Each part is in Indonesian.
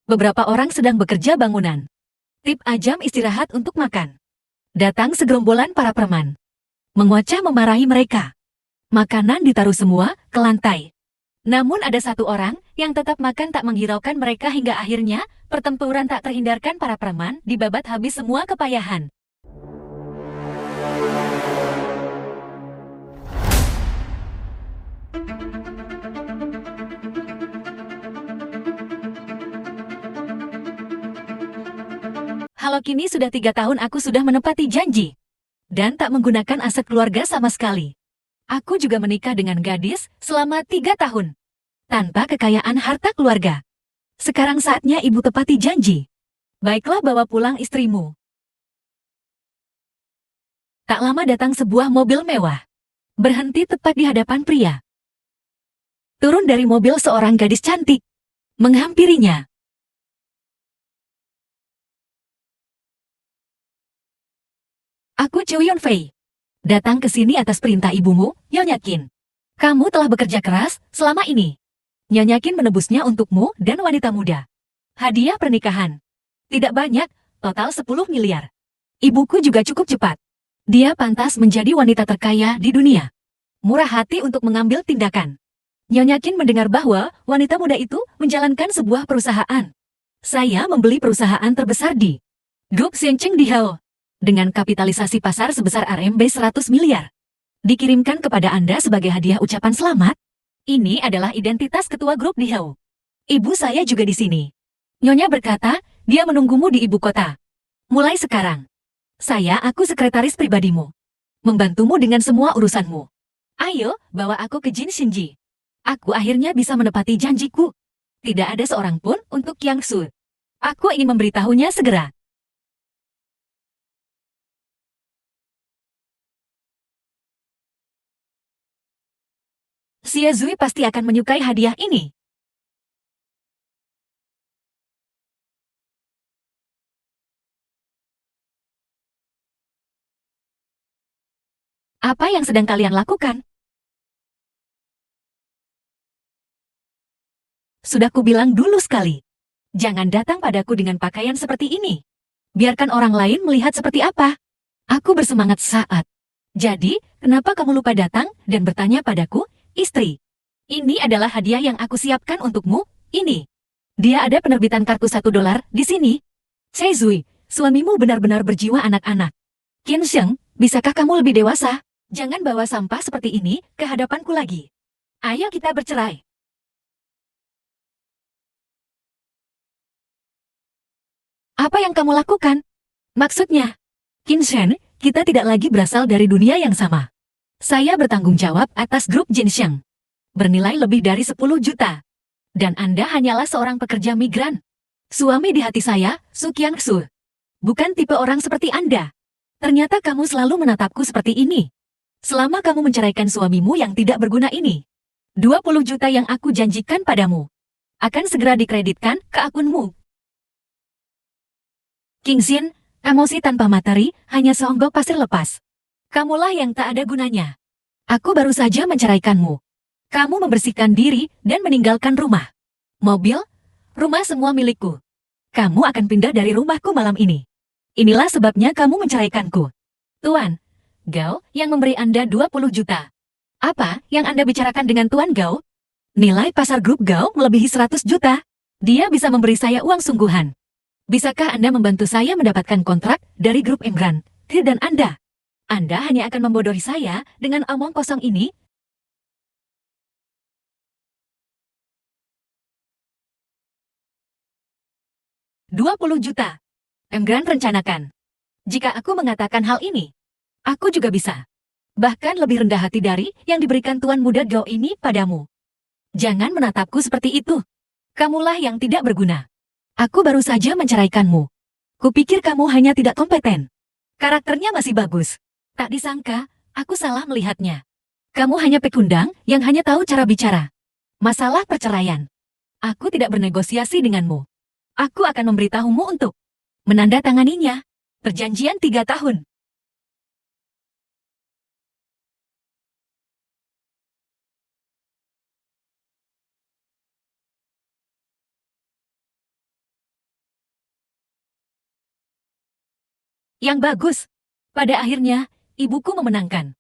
Beberapa orang sedang bekerja bangunan. Tip ajam istirahat untuk makan. Datang segerombolan para preman. Mengoceh memarahi mereka. Makanan ditaruh semua ke lantai. Namun ada satu orang yang tetap makan tak menghiraukan mereka hingga akhirnya pertempuran tak terhindarkan para preman dibabat habis semua kepayahan. Halo, kini sudah 3 tahun aku sudah menepati janji. Dan tak menggunakan aset keluarga sama sekali. Aku juga menikah dengan gadis selama 3 tahun. Tanpa kekayaan harta keluarga. Sekarang saatnya ibu tepati janji. Baiklah, bawa pulang istrimu. Tak lama datang sebuah mobil mewah. Berhenti tepat di hadapan pria. Turun dari mobil seorang gadis cantik. Menghampirinya. Aku Chu Yunfei. Datang ke sini atas perintah ibumu, Nyonya Qin. Kamu telah bekerja keras selama ini. Nyonya Qin menebusnya untukmu dan wanita muda. Hadiah pernikahan. Tidak banyak, total 10 miliar. Ibuku juga cukup cepat. Dia pantas menjadi wanita terkaya di dunia. Murah hati untuk mengambil tindakan. Nyonya Qin mendengar bahwa wanita muda itu menjalankan sebuah perusahaan. Saya membeli perusahaan terbesar di Grup Shenzhen Dihao. Dengan kapitalisasi pasar sebesar RMB 100 miliar. Dikirimkan kepada Anda sebagai hadiah ucapan selamat. Ini adalah identitas ketua grup Dihao. Ibu saya juga di sini. Nyonya berkata, dia menunggumu di ibu kota. Mulai sekarang, aku sekretaris pribadimu. Membantumu dengan semua urusanmu. Ayo, bawa aku ke Jin Shinji. Aku akhirnya bisa menepati janjiku. Tidak ada seorang pun untuk Yang Su. Aku ingin memberitahunya segera. Xie Zui pasti akan menyukai hadiah ini. Apa yang sedang kalian lakukan? Sudah kubilang dulu sekali. Jangan datang padaku dengan pakaian seperti ini. Biarkan orang lain melihat seperti apa. Aku bersemangat saat. Jadi, kenapa kamu lupa datang dan bertanya padaku, istri? Ini adalah hadiah yang aku siapkan untukmu, ini. Dia ada penerbitan kartu $1 di sini. Cai Zui, suamimu benar-benar berjiwa anak-anak. Qin Sheng, bisakah kamu lebih dewasa? Jangan bawa sampah seperti ini ke hadapanku lagi. Ayo kita bercerai. Apa yang kamu lakukan? Maksudnya, Qin Shen, kita tidak lagi berasal dari dunia yang sama. Saya bertanggung jawab atas grup Jinxiang. Bernilai lebih dari 10 juta. Dan Anda hanyalah seorang pekerja migran. Suami di hati saya, Su Qiangsu. Bukan tipe orang seperti Anda. Ternyata kamu selalu menatapku seperti ini. Selama kamu menceraikan suamimu yang tidak berguna ini. 20 juta yang aku janjikan padamu. Akan segera dikreditkan ke akunmu. King Xin, emosi tanpa materi, hanya seonggok pasir lepas. Kamulah yang tak ada gunanya. Aku baru saja menceraikanmu. Kamu membersihkan diri dan meninggalkan rumah. Mobil, rumah semua milikku. Kamu akan pindah dari rumahku malam ini. Inilah sebabnya kamu menceraikanku. Tuan, Gao yang memberi Anda 20 juta. Apa yang Anda bicarakan dengan Tuan Gao? Nilai pasar grup Gao melebihi 100 juta. Dia bisa memberi saya uang sungguhan. Bisakah Anda membantu saya mendapatkan kontrak dari grup Emran? Dan Anda hanya akan membodohi saya dengan omong kosong ini. 20 juta. Emran rencanakan. Jika aku mengatakan hal ini, aku juga bisa. Bahkan lebih rendah hati dari yang diberikan Tuan Muda Gao ini padamu. Jangan menatapku seperti itu. Kamulah yang tidak berguna. Aku baru saja menceraikanmu. Kupikir kamu hanya tidak kompeten. Karakternya masih bagus. Tak disangka, aku salah melihatnya. Kamu hanya pekundang yang hanya tahu cara bicara. Masalah perceraian. Aku tidak bernegosiasi denganmu. Aku akan memberitahumu untuk menandatanganinya. Perjanjian 3 tahun. Yang bagus. Pada akhirnya, ibuku memenangkan.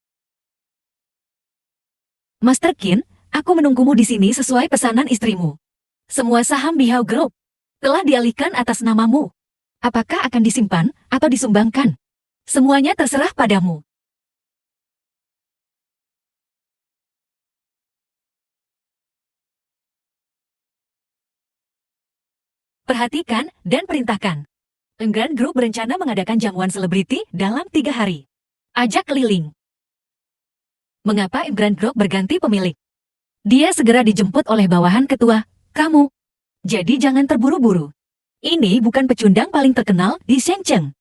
Master Qin, aku menunggumu di sini sesuai pesanan istrimu. Semua saham Bihao Group telah dialihkan atas namamu. Apakah akan disimpan atau disumbangkan? Semuanya terserah padamu. Perhatikan dan perintahkan. Enggan Group berencana mengadakan jamuan selebriti dalam 3 hari. Ajak keliling. Mengapa Enggan Group berganti pemilik? Dia segera dijemput oleh bawahan ketua, kamu. Jadi jangan terburu-buru. Ini bukan pecundang paling terkenal di Shenzhen.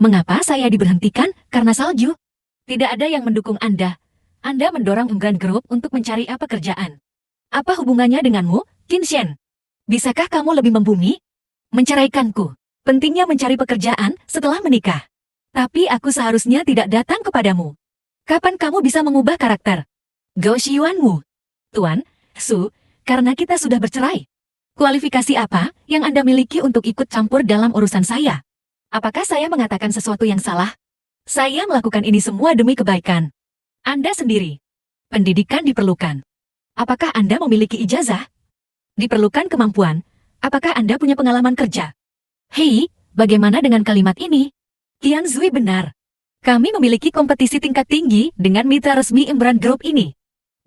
Mengapa saya diberhentikan karena salju? Tidak ada yang mendukung Anda. Anda mendorong Enggan Group untuk mencari apa kerjaan. Apa hubungannya denganmu, Qin Shen? Bisakah kamu lebih membumi? Menceraikanku. Pentingnya mencari pekerjaan setelah menikah. Tapi aku seharusnya tidak datang kepadamu. Kapan kamu bisa mengubah karakter? Gao Xiuanmu. Tuan, Su, karena kita sudah bercerai. Kualifikasi apa yang Anda miliki untuk ikut campur dalam urusan saya? Apakah saya mengatakan sesuatu yang salah? Saya melakukan ini semua demi kebaikan Anda sendiri. Pendidikan diperlukan. Apakah Anda memiliki ijazah? Diperlukan kemampuan. Apakah Anda punya pengalaman kerja? Hei, bagaimana dengan kalimat ini? Qian Zui benar. Kami memiliki kompetisi tingkat tinggi dengan mitra resmi Enggan Group ini.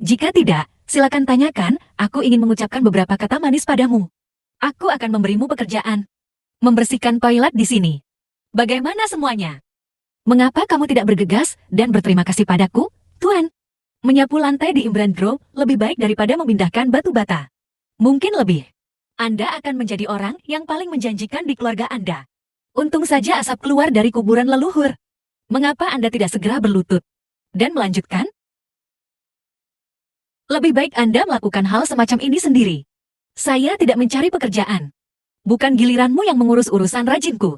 Jika tidak, silakan tanyakan, aku ingin mengucapkan beberapa kata manis padamu. Aku akan memberimu pekerjaan. Membersihkan toilet di sini. Bagaimana semuanya? Mengapa kamu tidak bergegas dan berterima kasih padaku, Tuan? Menyapu lantai di Enggan Group lebih baik daripada memindahkan batu bata. Mungkin lebih. Anda akan menjadi orang yang paling menjanjikan di keluarga Anda. Untung saja asap keluar dari kuburan leluhur. Mengapa Anda tidak segera berlutut dan melanjutkan? Lebih baik Anda melakukan hal semacam ini sendiri. Saya tidak mencari pekerjaan. Bukan giliranmu yang mengurus urusan rajinku.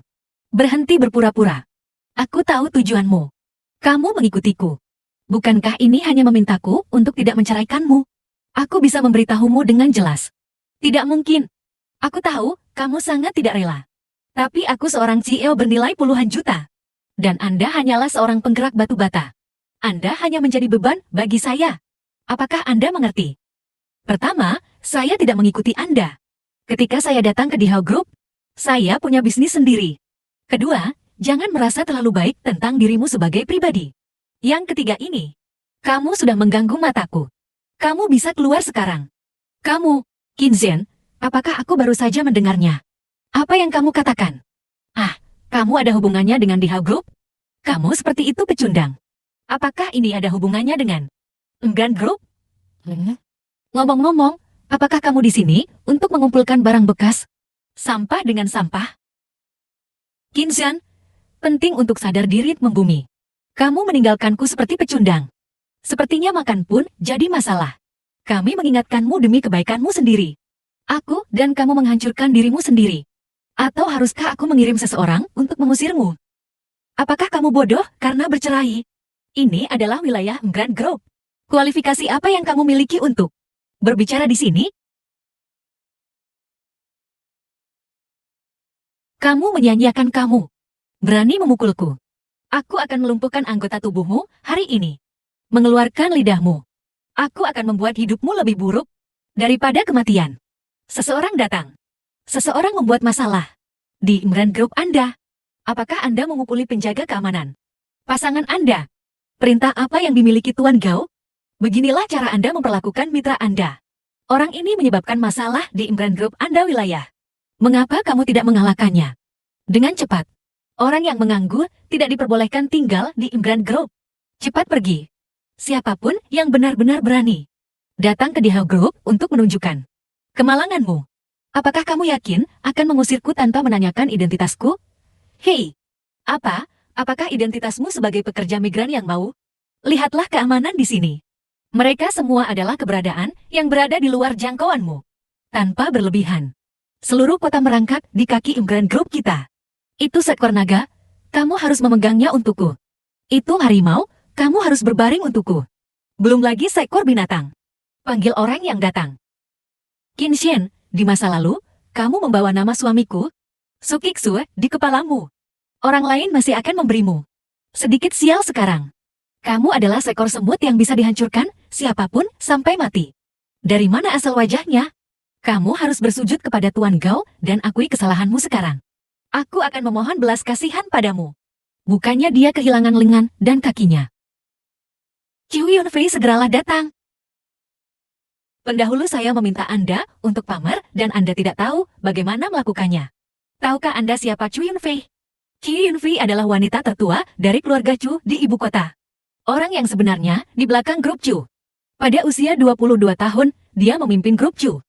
Berhenti berpura-pura. Aku tahu tujuanmu. Kamu mengikutiku. Bukankah ini hanya memintaku untuk tidak menceraikanmu? Aku bisa memberitahumu dengan jelas. Tidak mungkin. Aku tahu, kamu sangat tidak rela. Tapi aku seorang CEO bernilai puluhan juta. Dan Anda hanyalah seorang penggerak batu bata. Anda hanya menjadi beban bagi saya. Apakah Anda mengerti? Pertama, saya tidak mengikuti Anda. Ketika saya datang ke Dihao Group, saya punya bisnis sendiri. Kedua, jangan merasa terlalu baik tentang dirimu sebagai pribadi. Yang ketiga ini, kamu sudah mengganggu mataku. Kamu bisa keluar sekarang. Kamu, Qin Zhen, apakah aku baru saja mendengarnya? Apa yang kamu katakan? Ah, kamu ada hubungannya dengan Dihao Group? Kamu seperti itu pecundang. Apakah ini ada hubungannya dengan Enggan Group? Ngomong-ngomong, apakah kamu di sini untuk mengumpulkan barang bekas? Sampah dengan sampah? Qin Zhen, penting untuk sadar diri membumi. Kamu meninggalkanku seperti pecundang. Sepertinya makan pun jadi masalah. Kami mengingatkanmu demi kebaikanmu sendiri. Aku dan kamu menghancurkan dirimu sendiri. Atau haruskah aku mengirim seseorang untuk mengusirmu? Apakah kamu bodoh karena bercerai? Ini adalah wilayah Enggan Group. Kualifikasi apa yang kamu miliki untuk berbicara di sini? Kamu menyanyiakan kamu. Berani memukulku. Aku akan melumpuhkan anggota tubuhmu hari ini. Mengeluarkan lidahmu. Aku akan membuat hidupmu lebih buruk daripada kematian. Seseorang datang. Seseorang membuat masalah di Enggan Group Anda. Apakah Anda memukuli penjaga keamanan pasangan Anda? Perintah apa yang dimiliki Tuan Gao? Beginilah cara Anda memperlakukan mitra Anda. Orang ini menyebabkan masalah di Enggan Group Anda wilayah. Mengapa kamu tidak mengalahkannya? Dengan cepat. Orang yang menganggur tidak diperbolehkan tinggal di Enggan Group. Cepat pergi. Siapapun yang benar-benar berani datang ke Dihao Group untuk menunjukkan kemalanganmu. Apakah kamu yakin akan mengusirku tanpa menanyakan identitasku? Hei, apakah identitasmu sebagai pekerja migran yang mau? Lihatlah keamanan di sini. Mereka semua adalah keberadaan yang berada di luar jangkauanmu. Tanpa berlebihan. Seluruh kota merangkak di kaki Enggan Group kita. Itu seekor naga, kamu harus memegangnya untukku. Itu harimau, kamu harus berbaring untukku. Belum lagi seekor binatang. Panggil orang yang datang. Qin Shen, di masa lalu, kamu membawa nama suamiku, Su Qixue, di kepalamu. Orang lain masih akan memberimu. Sedikit sial sekarang. Kamu adalah seekor semut yang bisa dihancurkan siapapun sampai mati. Dari mana asal wajahnya? Kamu harus bersujud kepada Tuan Gao dan akui kesalahanmu sekarang. Aku akan memohon belas kasihan padamu. Bukannya dia kehilangan lengan dan kakinya. Qiu Yunfei segeralah datang. Pendahulu saya meminta Anda untuk pamer dan Anda tidak tahu bagaimana melakukannya. Tahukah Anda siapa Qiu Yunfei? Qiu Yunfei adalah wanita tertua dari keluarga Chu di ibu kota. Orang yang sebenarnya di belakang grup Chu. Pada usia 22 tahun, dia memimpin grup Chu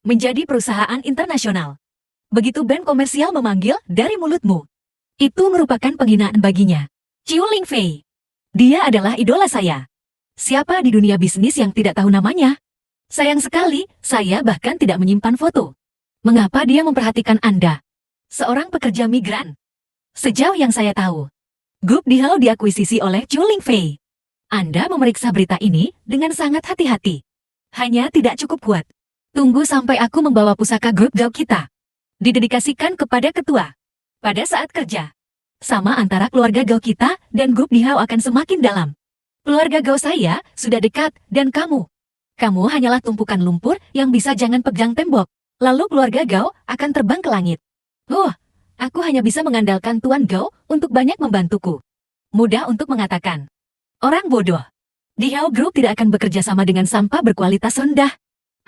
menjadi perusahaan internasional. Begitu band komersial memanggil dari mulutmu, itu merupakan penghinaan baginya. Qiu Lingfei. Dia adalah idola saya. Siapa di dunia bisnis yang tidak tahu namanya? Sayang sekali, saya bahkan tidak menyimpan foto. Mengapa dia memperhatikan Anda? Seorang pekerja migran. Sejauh yang saya tahu, grup Dihao diakuisisi oleh Qiu Lingfei. Anda memeriksa berita ini dengan sangat hati-hati. Hanya tidak cukup kuat. Tunggu sampai aku membawa pusaka grup Gao kita. Didedikasikan kepada ketua. Pada saat kerja. Sama antara keluarga Gao kita dan grup Dihao akan semakin dalam. Keluarga Gao saya sudah dekat dan kamu hanyalah tumpukan lumpur yang bisa jangan pegang tembok. Lalu keluarga Gao akan terbang ke langit. Aku hanya bisa mengandalkan Tuan Gao untuk banyak membantuku. Mudah untuk mengatakan. Orang bodoh. Dihao Group tidak akan bekerja sama dengan sampah berkualitas rendah.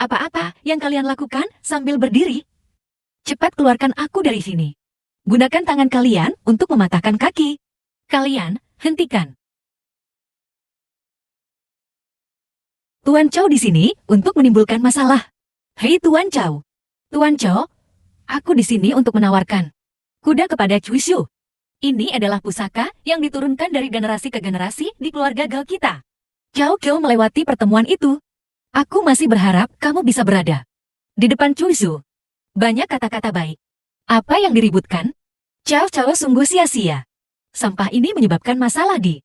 Apa-apa yang kalian lakukan sambil berdiri? Cepat keluarkan aku dari sini. Gunakan tangan kalian untuk mematahkan kaki. Kalian, hentikan. Tuan Chow di sini untuk menimbulkan masalah. Hei Tuan Chow. Tuan Chow, aku di sini untuk menawarkan kuda kepada Cui Shu. Ini adalah pusaka yang diturunkan dari generasi ke generasi di keluarga Gao kita. Chow Chow melewati pertemuan itu. Aku masih berharap kamu bisa berada di depan Cui Shu. Banyak kata-kata baik. Apa yang diributkan? Chow Chow sungguh sia-sia. Sampah ini menyebabkan masalah di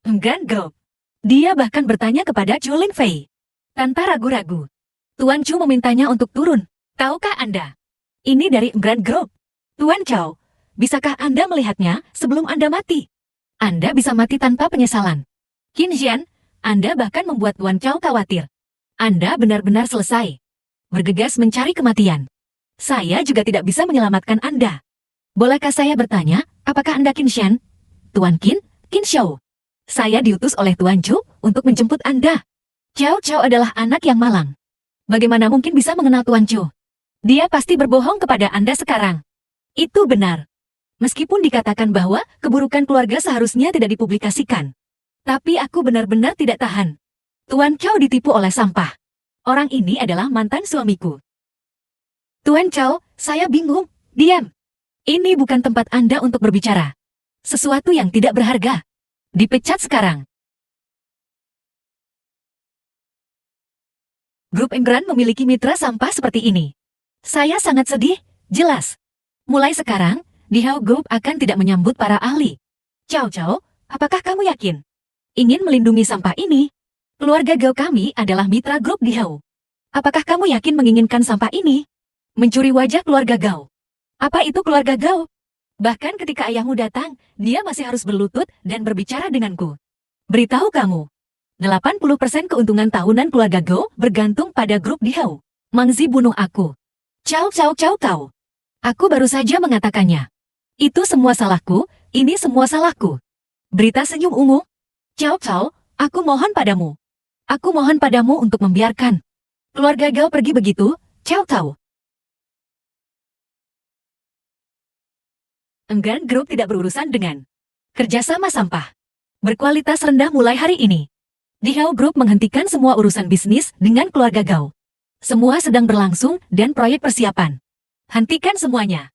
Grand Group. Dia bahkan bertanya kepada Chu Lingfei. Tanpa ragu-ragu, Tuan Chu memintanya untuk turun. Tahukah Anda? Ini dari Grand Group. Tuan Chow, bisakah Anda melihatnya sebelum Anda mati? Anda bisa mati tanpa penyesalan. Qin Jian, Anda bahkan membuat Tuan Chow khawatir. Anda benar-benar selesai. Bergegas mencari kematian. Saya juga tidak bisa menyelamatkan Anda. Bolehkah saya bertanya, apakah Anda Qin Jian? Tuan Qin, Qin Shou. Saya diutus oleh Tuan Chu untuk menjemput Anda. Chow Chow adalah anak yang malang. Bagaimana mungkin bisa mengenal Tuan Chu? Dia pasti berbohong kepada Anda sekarang. Itu benar. Meskipun dikatakan bahwa keburukan keluarga seharusnya tidak dipublikasikan. Tapi aku benar-benar tidak tahan. Tuan Chow ditipu oleh sampah. Orang ini adalah mantan suamiku. Tuan Chow, saya bingung. Diam. Ini bukan tempat Anda untuk berbicara. Sesuatu yang tidak berharga. Dipecat sekarang. Grup Engran memiliki mitra sampah seperti ini. Saya sangat sedih, jelas. Mulai sekarang, Dihao Group akan tidak menyambut para ahli. Chow Chow, apakah kamu yakin? Ingin melindungi sampah ini? Keluarga Gao kami adalah mitra grup Dihao. Apakah kamu yakin menginginkan sampah ini? Mencuri wajah keluarga Gao. Apa itu keluarga Gao? Bahkan ketika ayahmu datang, dia masih harus berlutut dan berbicara denganku. Beritahu kamu, 80% keuntungan tahunan keluarga Gao bergantung pada grup Dihao. Mangzi bunuh aku. Chow Chow Chow Chow. Aku baru saja mengatakannya. Itu semua salahku, ini semua salahku. Berita senyum ungu. Chow Chow, aku mohon padamu. Aku mohon padamu untuk membiarkan keluarga Gao pergi begitu, Chow Chow. Enggan Group tidak berurusan dengan kerjasama sampah berkualitas rendah mulai hari ini. Dihao Group menghentikan semua urusan bisnis dengan keluarga Gao. Semua sedang berlangsung dan proyek persiapan. Hentikan semuanya.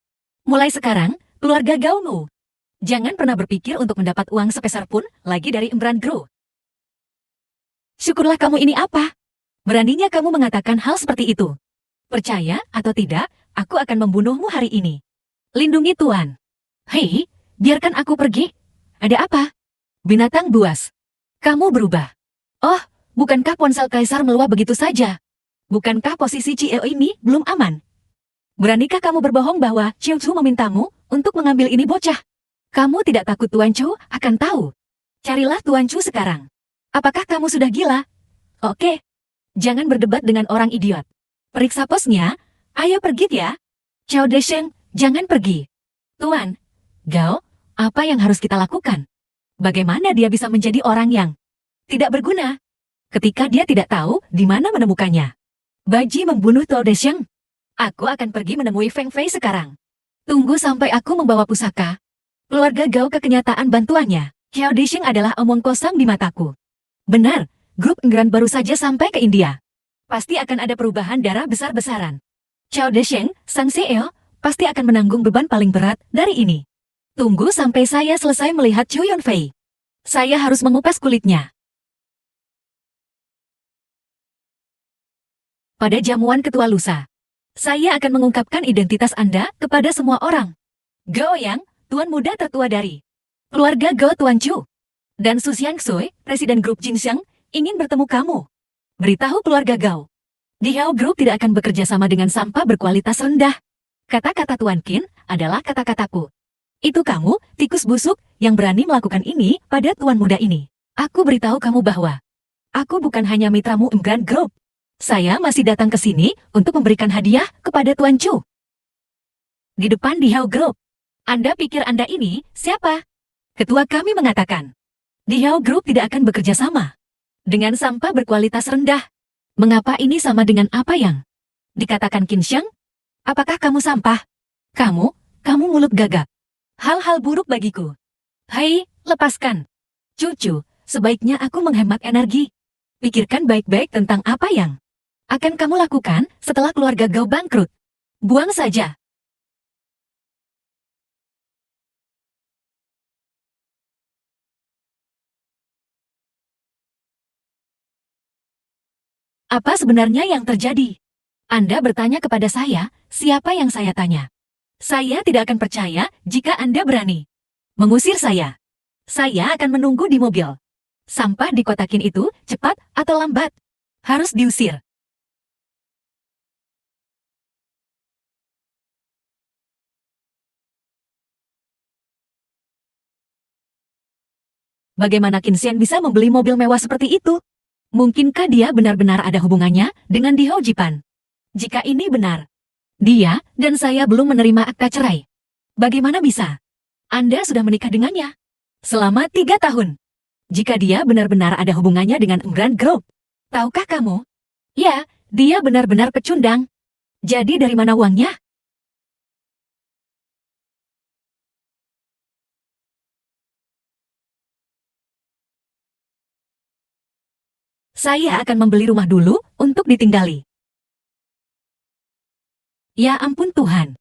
Mulai sekarang, keluarga Gao-mu. Jangan pernah berpikir untuk mendapat uang sepeser pun lagi dari Engran Group. Syukurlah kamu ini apa? Beraninya kamu mengatakan hal seperti itu. Percaya atau tidak, aku akan membunuhmu hari ini. Lindungi Tuan. Hei, biarkan aku pergi. Ada apa? Binatang buas. Kamu berubah. Oh, bukankah ponsel Kaisar meluap begitu saja? Bukankah posisi Cieo ini belum aman? Beranikah kamu berbohong bahwa Chiu Chu memintamu untuk mengambil ini bocah? Kamu tidak takut Tuan Chu akan tahu. Carilah Tuan Chu sekarang. Apakah kamu sudah gila? Oke. Jangan berdebat dengan orang idiot. Periksa posnya. Ayo pergi ya. Xiao Desheng, jangan pergi. Tuan, Gao, apa yang harus kita lakukan? Bagaimana dia bisa menjadi orang yang tidak berguna ketika dia tidak tahu di mana menemukannya? Baji membunuh Tuan Desheng. Aku akan pergi menemui Feng Fei sekarang. Tunggu sampai aku membawa pusaka. Keluarga Gao ke kenyataan bantuannya. Xiao Desheng adalah omong kosong di mataku. Benar, grup Engran baru saja sampai ke India. Pasti akan ada perubahan darah besar-besaran. Xiao Desheng, sang CEO, pasti akan menanggung beban paling berat dari ini. Tunggu sampai saya selesai melihat Chu Yunfei. Saya harus mengupas kulitnya. Pada jamuan ketua lusa, saya akan mengungkapkan identitas Anda kepada semua orang. Gao Yang, tuan muda tertua dari keluarga Gao Tuan Chu. Dan Su Xiangsui, presiden grup Jinxiang, ingin bertemu kamu. Beritahu keluarga Gao. Di Hao Group tidak akan bekerja sama dengan sampah berkualitas rendah. Kata-kata Tuan Qin adalah kata-kataku. Itu kamu, tikus busuk, yang berani melakukan ini pada tuan muda ini. Aku beritahu kamu bahwa aku bukan hanya mitramu Engran Group. Saya masih datang ke sini untuk memberikan hadiah kepada Tuan Chu. Di depan di Hao Group. Anda pikir Anda ini siapa? Ketua kami mengatakan, di Hao Group tidak akan bekerja sama dengan sampah berkualitas rendah. Mengapa ini sama dengan apa yang dikatakan Qin Sheng? Apakah kamu sampah? Kamu mulut gagap. Hal-hal buruk bagiku. Hai, lepaskan. Cucu, sebaiknya aku menghemat energi. Pikirkan baik-baik tentang apa yang akan kamu lakukan setelah keluarga Gao bangkrut. Buang saja. Apa sebenarnya yang terjadi? Anda bertanya kepada saya, siapa yang saya tanya? Saya tidak akan percaya jika Anda berani mengusir saya. Saya akan menunggu di mobil. Sampah dikotakin itu, cepat atau lambat, harus diusir. Bagaimana Qin Xian bisa membeli mobil mewah seperti itu? Mungkinkah dia benar-benar ada hubungannya dengan Di Hao Jipan? Jika ini benar, dia dan saya belum menerima akta cerai. Bagaimana bisa? Anda sudah menikah dengannya selama 3 tahun. Jika dia benar-benar ada hubungannya dengan Engran Group. Tahukah kamu? Ya, dia benar-benar pecundang. Jadi dari mana uangnya? Saya akan membeli rumah dulu untuk ditinggali. Ya ampun Tuhan.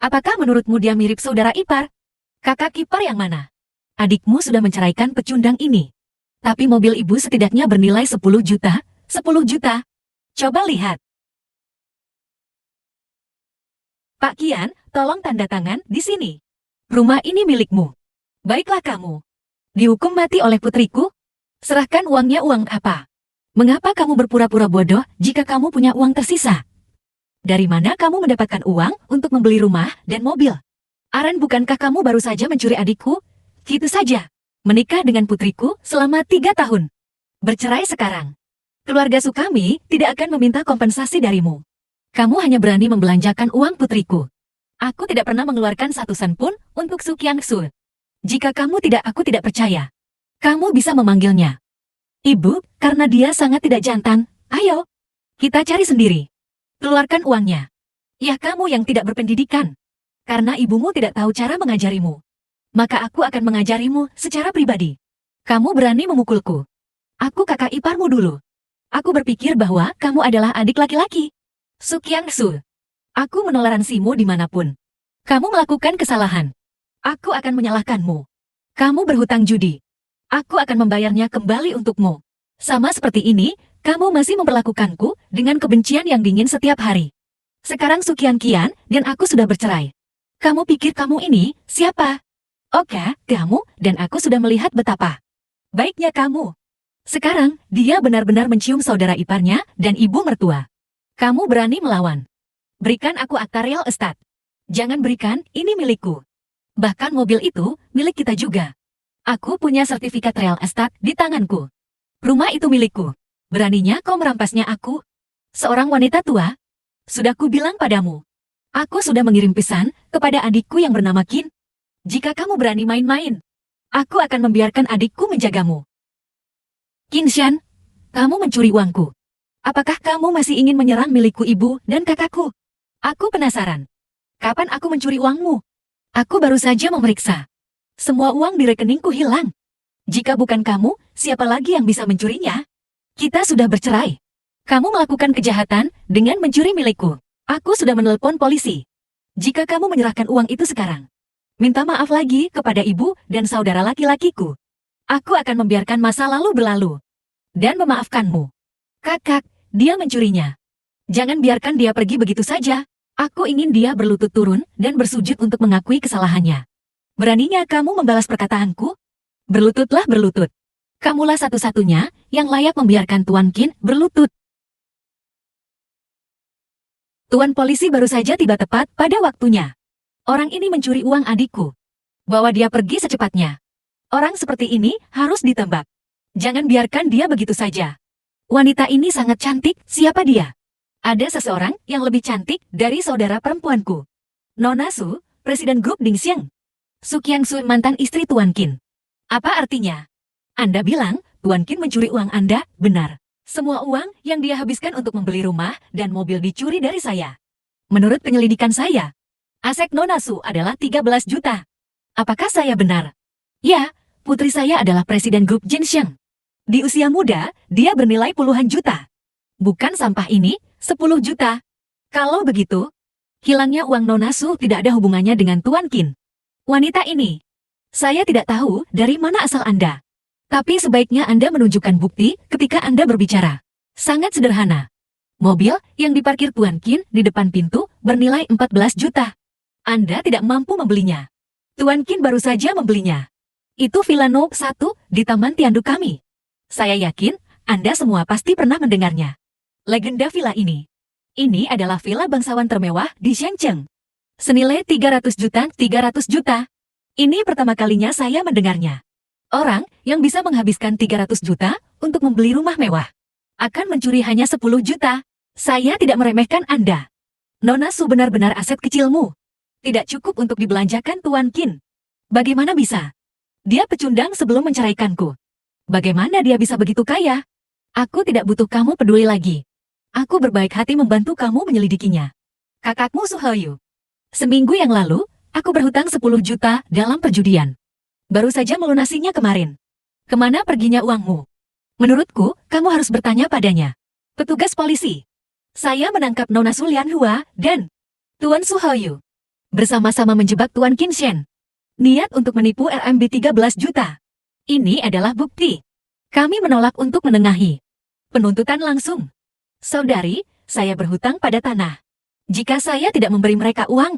Apakah menurutmu dia mirip saudara ipar? Kakak ipar yang mana? Adikmu sudah menceraikan pecundang ini. Tapi mobil ibu setidaknya bernilai 10 juta. 10 juta. Coba lihat. Pak Kian, tolong tanda tangan di sini. Rumah ini milikmu. Baiklah kamu. Dihukum mati oleh putriku? Serahkan uangnya. Uang apa? Mengapa kamu berpura-pura bodoh jika kamu punya uang tersisa? Dari mana kamu mendapatkan uang untuk membeli rumah dan mobil? Aran, bukankah kamu baru saja mencuri adikku? Gitu saja. Menikah dengan putriku selama 3 tahun. Bercerai sekarang. Keluarga Sukami tidak akan meminta kompensasi darimu. Kamu hanya berani membelanjakan uang putriku. Aku tidak pernah mengeluarkan 1 sen pun untuk Su Qiangsu. Jika kamu tidak, aku tidak percaya. Kamu bisa memanggilnya Ibu, karena dia sangat tidak jantan. Ayo, kita cari sendiri. Keluarkan uangnya. Ya, kamu yang tidak berpendidikan. Karena ibumu tidak tahu cara mengajarimu. Maka aku akan mengajarimu secara pribadi. Kamu berani memukulku. Aku kakak iparmu dulu. Aku berpikir bahwa kamu adalah adik laki-laki. Su Qiangsu. Aku menoleransimu dimanapun kamu melakukan kesalahan. Aku akan menyalahkanmu. Kamu berhutang judi. Aku akan membayarnya kembali untukmu. Sama seperti ini, kamu masih memperlakukanku dengan kebencian yang dingin setiap hari. Sekarang Su Qian dan aku sudah bercerai. Kamu pikir kamu ini siapa? Oke, kamu dan aku sudah melihat betapa baiknya kamu. Sekarang, dia benar-benar mencium saudara iparnya dan ibu mertua. Kamu berani melawan. Berikan aku akta real estate. Jangan berikan, ini milikku. Bahkan mobil itu milik kita juga. Aku punya sertifikat real estate di tanganku. Rumah itu milikku. Beraninya kau merampasnya aku? Seorang wanita tua? Sudah kubilang padamu. Aku sudah mengirim pesan kepada adikku yang bernama Qin. Jika kamu berani main-main, aku akan membiarkan adikku menjagamu. Qin Shan, kamu mencuri uangku. Apakah kamu masih ingin menyerang milikku ibu dan kakakku? Aku penasaran. Kapan aku mencuri uangmu? Aku baru saja memeriksa. Semua uang di rekeningku hilang. Jika bukan kamu, siapa lagi yang bisa mencurinya? Kita sudah bercerai. Kamu melakukan kejahatan dengan mencuri milikku. Aku sudah menelpon polisi. Jika kamu menyerahkan uang itu sekarang, minta maaf lagi kepada ibu dan saudara laki-lakiku. Aku akan membiarkan masa lalu berlalu dan memaafkanmu. Kakak, dia mencurinya. Jangan biarkan dia pergi begitu saja. Aku ingin dia berlutut turun dan bersujud untuk mengakui kesalahannya. Beraninya kamu membalas perkataanku? Berlututlah berlutut. Kamulah satu-satunya yang layak membiarkan Tuan Qin berlutut. Tuan polisi baru saja tiba tepat pada waktunya. Orang ini mencuri uang adikku. Bawa dia pergi secepatnya. Orang seperti ini harus ditembak. Jangan biarkan dia begitu saja. Wanita ini sangat cantik, siapa dia? Ada seseorang yang lebih cantik dari saudara perempuanku. Nona Su, Presiden Grup Dingxiang. Su Qiangsu mantan istri Tuan Qin. Apa artinya? Anda bilang, Tuan Qin mencuri uang Anda, benar. Semua uang yang dia habiskan untuk membeli rumah dan mobil dicuri dari saya. Menurut penyelidikan saya, aset Nona Su adalah 13 juta. Apakah saya benar? Ya, putri saya adalah Presiden Grup Jinxiang. Di usia muda, dia bernilai puluhan juta. Bukan sampah ini, 10 juta. Kalau begitu, hilangnya uang Nona Su tidak ada hubungannya dengan Tuan Qin. Wanita ini, saya tidak tahu dari mana asal Anda. Tapi sebaiknya Anda menunjukkan bukti ketika Anda berbicara. Sangat sederhana. Mobil yang diparkir Tuan Qin di depan pintu bernilai 14 juta. Anda tidak mampu membelinya. Tuan Qin baru saja membelinya. Itu Villa No. 1 di Taman Tiandu kami. Saya yakin Anda semua pasti pernah mendengarnya. Legenda villa ini. Ini adalah villa bangsawan termewah di Shenzhen. Senilai 300 juta, 300 juta. Ini pertama kalinya saya mendengarnya. Orang yang bisa menghabiskan 300 juta untuk membeli rumah mewah akan mencuri hanya 10 juta. Saya tidak meremehkan Anda. Nona Su benar-benar aset kecilmu. Tidak cukup untuk dibelanjakan Tuan Qin. Bagaimana bisa? Dia pecundang sebelum menceraikanku. Bagaimana dia bisa begitu kaya? Aku tidak butuh kamu peduli lagi. Aku berbaik hati membantu kamu menyelidikinya. Kakakmu Suhayu. Seminggu yang lalu, aku berhutang 10 juta dalam perjudian. Baru saja melunasinya kemarin. Kemana perginya uangmu? Menurutku, kamu harus bertanya padanya. Petugas polisi. Saya menangkap Nona Su Lianhua dan Tuan Suhayu. Bersama-sama menjebak Tuan Qin Shan. Niat untuk menipu RMB 13 juta. Ini adalah bukti. Kami menolak untuk menengahi. Penuntutan langsung. Saudari, saya berhutang pada tanah. Jika saya tidak memberi mereka uang,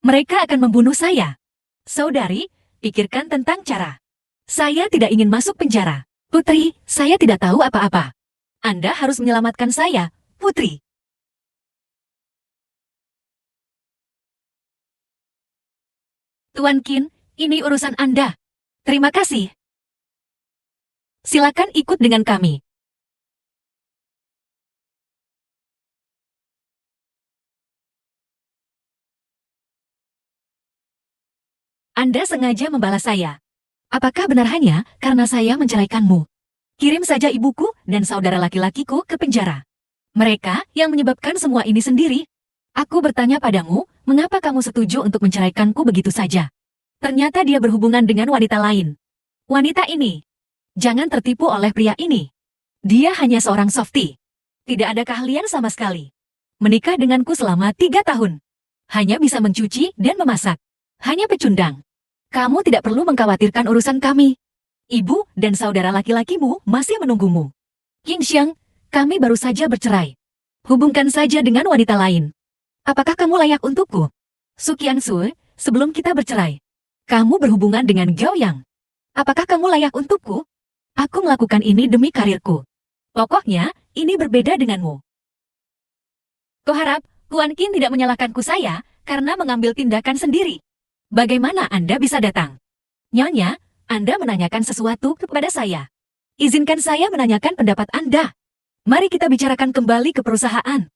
mereka akan membunuh saya. Saudari, pikirkan tentang cara. Saya tidak ingin masuk penjara. Putri, saya tidak tahu apa-apa. Anda harus menyelamatkan saya, Putri. Tuan Qin, ini urusan Anda. Terima kasih. Silakan ikut dengan kami. Anda sengaja membalas saya. Apakah benar hanya karena saya menceraikanmu? Kirim saja ibuku dan saudara laki-lakiku ke penjara. Mereka yang menyebabkan semua ini sendiri. Aku bertanya padamu, mengapa kamu setuju untuk menceraikanku begitu saja? Ternyata dia berhubungan dengan wanita lain. Wanita ini. Jangan tertipu oleh pria ini. Dia hanya seorang softie. Tidak ada keahlian sama sekali. Menikah denganku selama 3 tahun. Hanya bisa mencuci dan memasak. Hanya pecundang. Kamu tidak perlu mengkhawatirkan urusan kami. Ibu dan saudara laki-lakimu masih menunggumu. Qin Xiang, kami baru saja bercerai. Hubungkan saja dengan wanita lain. Apakah kamu layak untukku? Su Qiangsu, sebelum kita bercerai, kamu berhubungan dengan Gao Yang. Apakah kamu layak untukku? Aku melakukan ini demi karirku. Pokoknya, ini berbeda denganmu. Kuharap, Tuan Qin tidak menyalahkanku saya karena mengambil tindakan sendiri. Bagaimana Anda bisa datang? Nyonya, Anda menanyakan sesuatu kepada saya. Izinkan saya menanyakan pendapat Anda. Mari kita bicarakan kembali ke perusahaan.